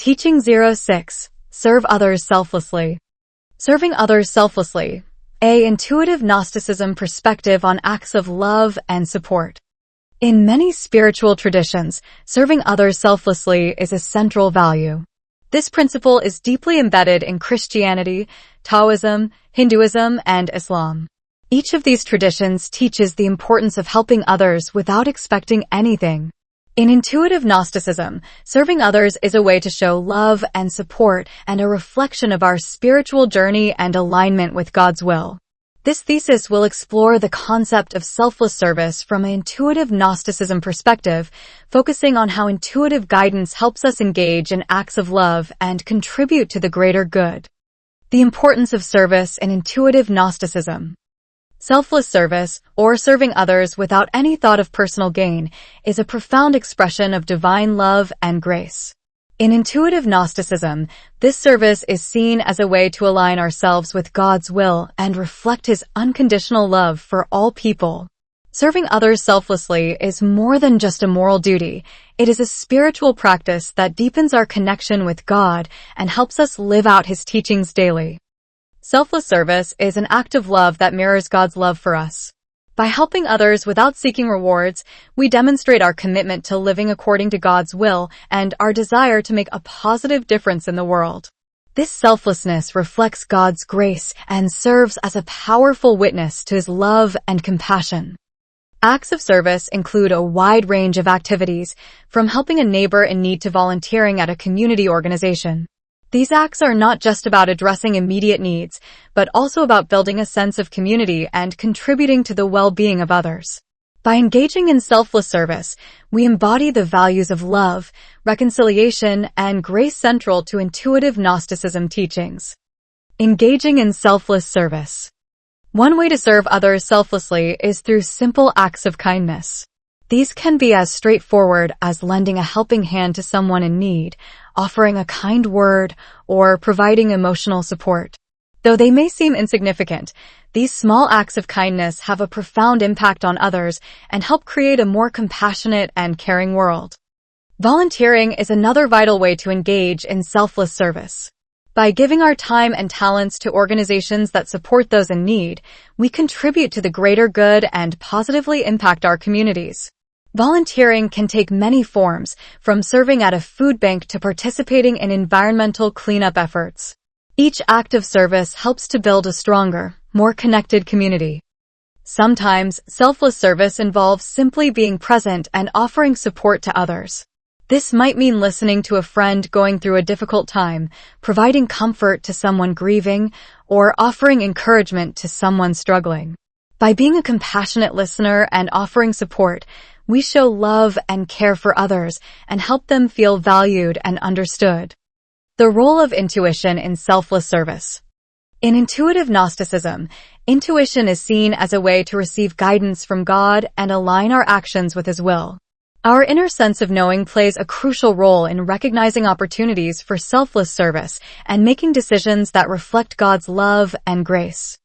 Teaching 06. Serve others selflessly. Serving others selflessly. A Intuitive Gnosticism perspective on acts of love and support. In many spiritual traditions, serving others selflessly is a central value. This principle is deeply embedded in Christianity, Taoism, Hinduism, and Islam. Each of these traditions teaches the importance of helping others without expecting anything. In Intuitive Gnosticism, serving others is a way to show love and support and a reflection of our spiritual journey and alignment with God's will. This thesis will explore the concept of selfless service from an Intuitive Gnosticism perspective, focusing on how intuitive guidance helps us engage in acts of love and contribute to the greater good. The importance of service in Intuitive Gnosticism. Selfless service, or serving others without any thought of personal gain, is a profound expression of divine love and grace. In Intuitive Gnosticism, this service is seen as a way to align ourselves with God's will and reflect His unconditional love for all people. Serving others selflessly is more than just a moral duty. It is a spiritual practice that deepens our connection with God and helps us live out His teachings daily. Selfless service is an act of love that mirrors God's love for us. By helping others without seeking rewards, we demonstrate our commitment to living according to God's will and our desire to make a positive difference in the world. This selflessness reflects God's grace and serves as a powerful witness to His love and compassion. Acts of service include a wide range of activities, from helping a neighbor in need to volunteering at a community organization. These acts are not just about addressing immediate needs, but also about building a sense of community and contributing to the well-being of others. By engaging in selfless service, we embody the values of love, reconciliation, and grace central to Intuitive Gnosticism teachings. Engaging in selfless service. One way to serve others selflessly is through simple acts of kindness. These can be as straightforward as lending a helping hand to someone in need, offering a kind word, or providing emotional support. Though they may seem insignificant, these small acts of kindness have a profound impact on others and help create a more compassionate and caring world. Volunteering is another vital way to engage in selfless service. By giving our time and talents to organizations that support those in need, we contribute to the greater good and positively impact our communities. Volunteering can take many forms, from serving at a food bank to participating in environmental cleanup efforts. Each act of service helps to build a stronger, more connected community. Sometimes, selfless service involves simply being present and offering support to others. This might mean listening to a friend going through a difficult time, providing comfort to someone grieving, or offering encouragement to someone struggling. By being a compassionate listener and offering support, we show love and care for others and help them feel valued and understood. The role of intuition in selfless service. In Intuitive Gnosticism, intuition is seen as a way to receive guidance from God and align our actions with His will. Our inner sense of knowing plays a crucial role in recognizing opportunities for selfless service and making decisions that reflect God's love and grace.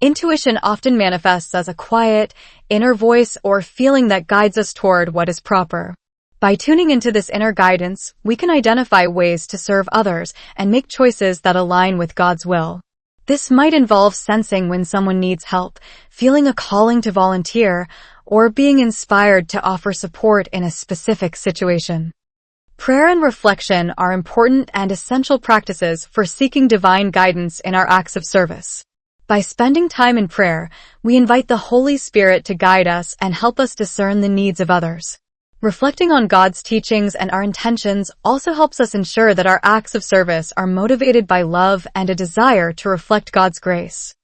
Intuition often manifests as a quiet, inner voice or feeling that guides us toward what is proper. By tuning into this inner guidance, we can identify ways to serve others and make choices that align with God's will. This might involve sensing when someone needs help, feeling a calling to volunteer, or being inspired to offer support in a specific situation. Prayer and reflection are important and essential practices for seeking divine guidance in our acts of service. By spending time in prayer, we invite the Holy Spirit to guide us and help us discern the needs of others. Reflecting on God's teachings and our intentions also helps us ensure that our acts of service are motivated by love and a desire to reflect God's grace.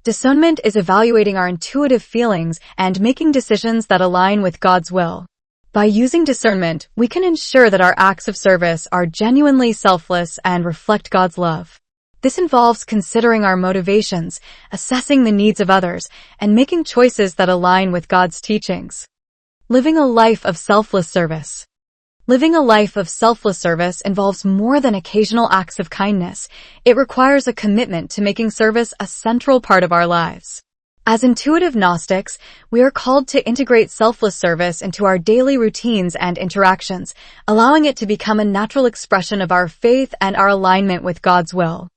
Discernment is evaluating our intuitive feelings and making decisions that align with God's will. By using discernment, we can ensure that our acts of service are genuinely selfless and reflect God's love. This involves considering our motivations, assessing the needs of others, and making choices that align with God's teachings. Living a life of selfless service. Living a life of selfless service involves more than occasional acts of kindness. It requires a commitment to making service a central part of our lives. As intuitive Gnostics, we are called to integrate selfless service into our daily routines and interactions, allowing it to become a natural expression of our faith and our alignment with God's will.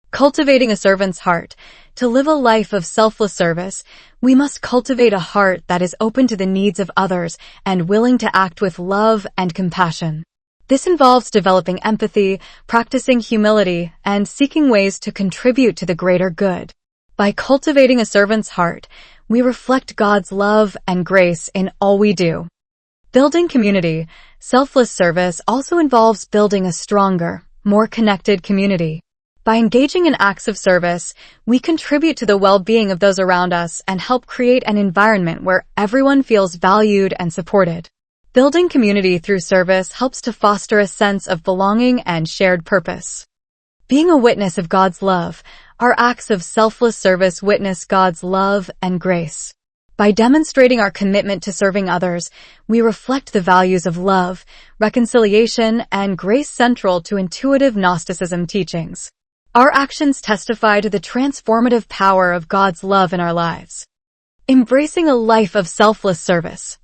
Cultivating a servant's heart. To live a life of selfless service, we must cultivate a heart that is open to the needs of others and willing to act with love and compassion. This involves developing empathy, practicing humility, and seeking ways to contribute to the greater good. By cultivating a servant's heart, we reflect God's love and grace in all we do. Building community. Selfless service also involves building a stronger, more connected community. By engaging in acts of service, we contribute to the well-being of those around us and help create an environment where everyone feels valued and supported. Building community through service helps to foster a sense of belonging and shared purpose. Being a witness of God's love, our acts of selfless service witness God's love and grace. By demonstrating our commitment to serving others, we reflect the values of love, reconciliation, and grace central to intuitive Gnosticism teachings. Our actions testify to the transformative power of God's love in our lives. Embracing a life of selfless service.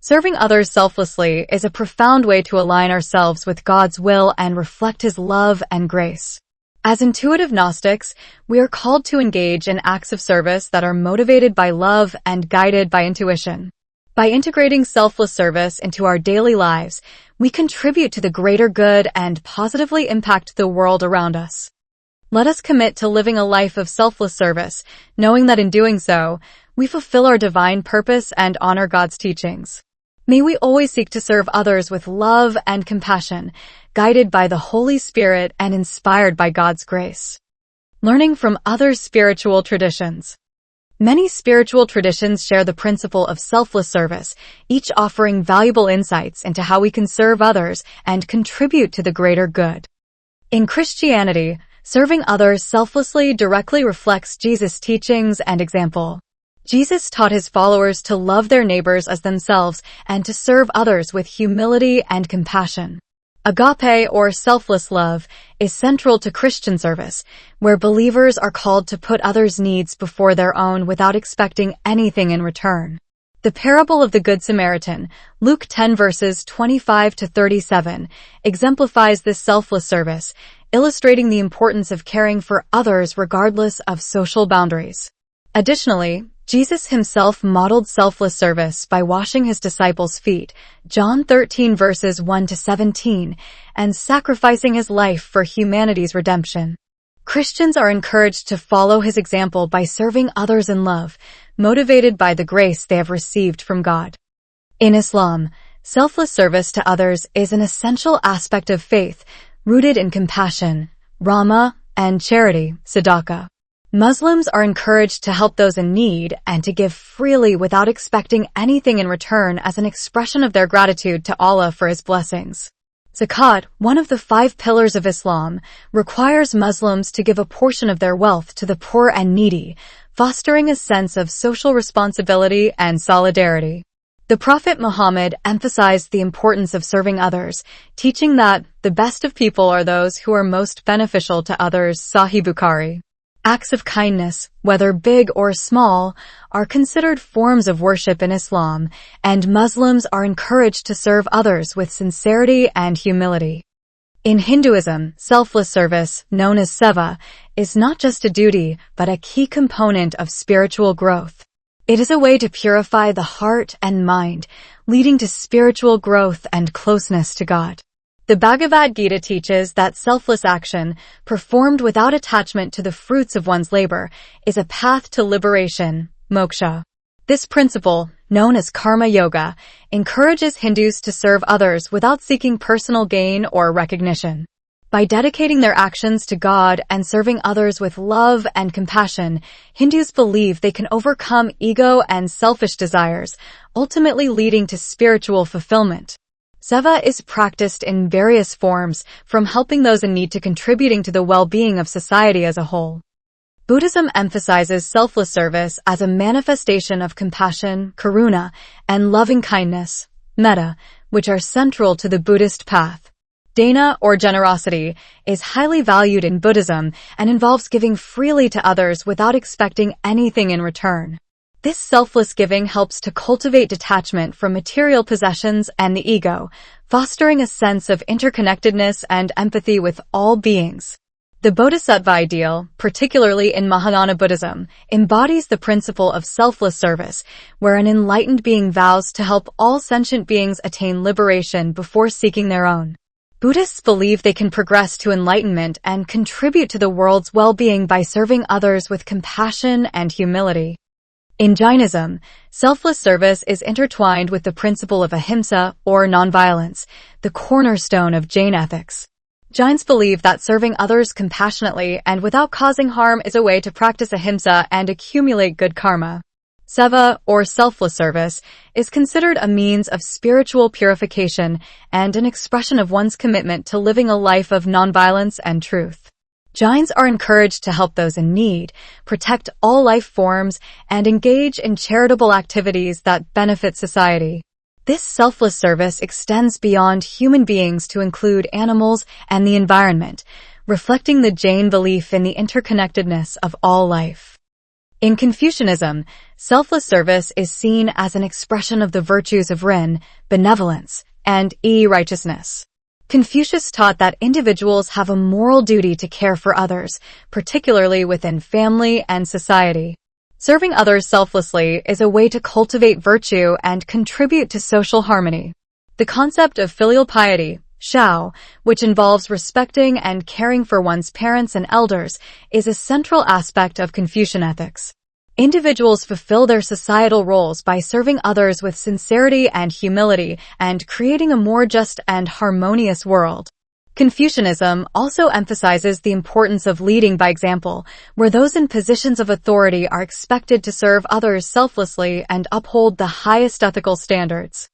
Serving others selflessly is a profound way to align ourselves with God's will and reflect His love and grace. As intuitive Gnostics, we are called to engage in acts of service that are motivated by love and guided by intuition. By integrating selfless service into our daily lives, we contribute to the greater good and positively impact the world around us. Let us commit to living a life of selfless service, knowing that in doing so, we fulfill our divine purpose and honor God's teachings. May we always seek to serve others with love and compassion, guided by the Holy Spirit and inspired by God's grace. Learning from other spiritual traditions. Many spiritual traditions share the principle of selfless service, each offering valuable insights into how we can serve others and contribute to the greater good. In Christianity, serving others selflessly directly reflects Jesus' teachings and example. Jesus taught His followers to love their neighbors as themselves and to serve others with humility and compassion. Agape, or selfless love, is central to Christian service, where believers are called to put others' needs before their own without expecting anything in return. The parable of the Good Samaritan, Luke 10 verses 25 to 37, exemplifies this selfless service, illustrating the importance of caring for others regardless of social boundaries. Additionally, Jesus Himself modeled selfless service by washing His disciples' feet, John 13 verses 1 to 17, and sacrificing His life for humanity's redemption. Christians are encouraged to follow His example by serving others in love, motivated by the grace they have received from God. In Islam, selfless service to others is an essential aspect of faith, rooted in compassion, rahmah, and charity, sadaqah. Muslims are encouraged to help those in need and to give freely without expecting anything in return as an expression of their gratitude to Allah for His blessings. Zakat, one of the 5 pillars of Islam, requires Muslims to give a portion of their wealth to the poor and needy, fostering a sense of social responsibility and solidarity. The Prophet Muhammad emphasized the importance of serving others, teaching that the best of people are those who are most beneficial to others, Sahih Bukhari. Acts of kindness, whether big or small, are considered forms of worship in Islam, and Muslims are encouraged to serve others with sincerity and humility. In Hinduism, selfless service, known as seva, is not just a duty, but a key component of spiritual growth. It is a way to purify the heart and mind, leading to spiritual growth and closeness to God. The Bhagavad Gita teaches that selfless action, performed without attachment to the fruits of one's labor, is a path to liberation, moksha. This principle, known as karma yoga, encourages Hindus to serve others without seeking personal gain or recognition. By dedicating their actions to God and serving others with love and compassion, Hindus believe they can overcome ego and selfish desires, ultimately leading to spiritual fulfillment. Seva is practiced in various forms, from helping those in need to contributing to the well-being of society as a whole. Buddhism emphasizes selfless service as a manifestation of compassion, karuna, and loving-kindness, metta, which are central to the Buddhist path. Dana, or generosity, is highly valued in Buddhism and involves giving freely to others without expecting anything in return. This selfless giving helps to cultivate detachment from material possessions and the ego, fostering a sense of interconnectedness and empathy with all beings. The Bodhisattva ideal, particularly in Mahayana Buddhism, embodies the principle of selfless service, where an enlightened being vows to help all sentient beings attain liberation before seeking their own. Buddhists believe they can progress to enlightenment and contribute to the world's well-being by serving others with compassion and humility. In Jainism, selfless service is intertwined with the principle of ahimsa, or nonviolence, the cornerstone of Jain ethics. Jains believe that serving others compassionately and without causing harm is a way to practice ahimsa and accumulate good karma. Seva, or selfless service, is considered a means of spiritual purification and an expression of one's commitment to living a life of nonviolence and truth. Jains are encouraged to help those in need, protect all life forms, and engage in charitable activities that benefit society. This selfless service extends beyond human beings to include animals and the environment, reflecting the Jain belief in the interconnectedness of all life. In Confucianism, selfless service is seen as an expression of the virtues of Ren, benevolence, and Yi, righteousness. Confucius taught that individuals have a moral duty to care for others, particularly within family and society. Serving others selflessly is a way to cultivate virtue and contribute to social harmony. The concept of filial piety, Shao, which involves respecting and caring for one's parents and elders, is a central aspect of Confucian ethics. Individuals fulfill their societal roles by serving others with sincerity and humility and creating a more just and harmonious world. Confucianism also emphasizes the importance of leading by example, where those in positions of authority are expected to serve others selflessly and uphold the highest ethical standards.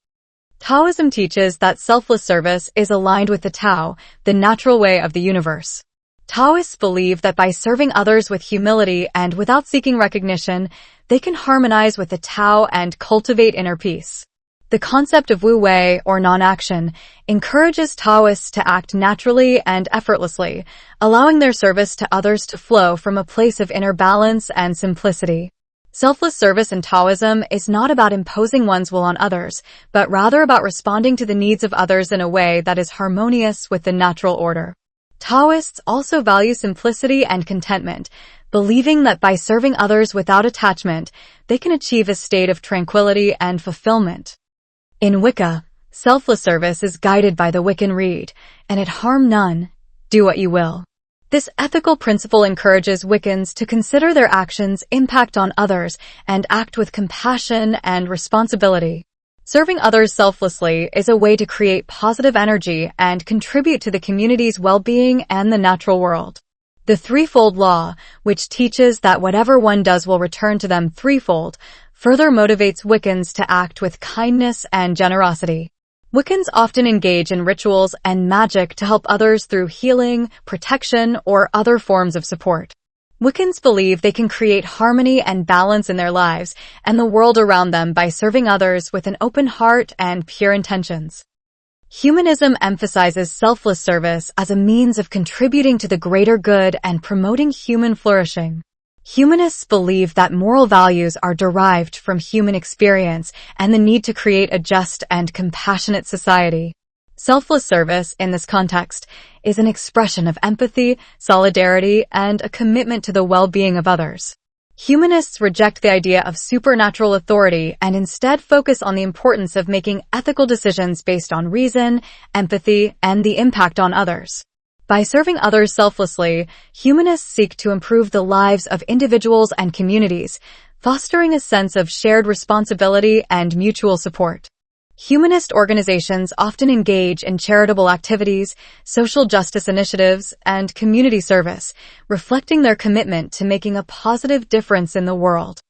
Taoism teaches that selfless service is aligned with the Tao, the natural way of the universe. Taoists believe that by serving others with humility and without seeking recognition, they can harmonize with the Tao and cultivate inner peace. The concept of Wu Wei, or non-action, encourages Taoists to act naturally and effortlessly, allowing their service to others to flow from a place of inner balance and simplicity. Selfless service in Taoism is not about imposing one's will on others, but rather about responding to the needs of others in a way that is harmonious with the natural order. Taoists also value simplicity and contentment, believing that by serving others without attachment, they can achieve a state of tranquility and fulfillment. In Wicca, selfless service is guided by the Wiccan Rede, and it harm none, do what you will. This ethical principle encourages Wiccans to consider their actions' impact on others and act with compassion and responsibility. Serving others selflessly is a way to create positive energy and contribute to the community's well-being and the natural world. The threefold law, which teaches that whatever one does will return to them threefold, further motivates Wiccans to act with kindness and generosity. Wiccans often engage in rituals and magic to help others through healing, protection, or other forms of support. Wiccans believe they can create harmony and balance in their lives and the world around them by serving others with an open heart and pure intentions. Humanism emphasizes selfless service as a means of contributing to the greater good and promoting human flourishing. Humanists believe that moral values are derived from human experience and the need to create a just and compassionate society. Selfless service, in this context, is an expression of empathy, solidarity, and a commitment to the well-being of others. Humanists reject the idea of supernatural authority and instead focus on the importance of making ethical decisions based on reason, empathy, and the impact on others. By serving others selflessly, humanists seek to improve the lives of individuals and communities, fostering a sense of shared responsibility and mutual support. Humanist organizations often engage in charitable activities, social justice initiatives, and community service, reflecting their commitment to making a positive difference in the world.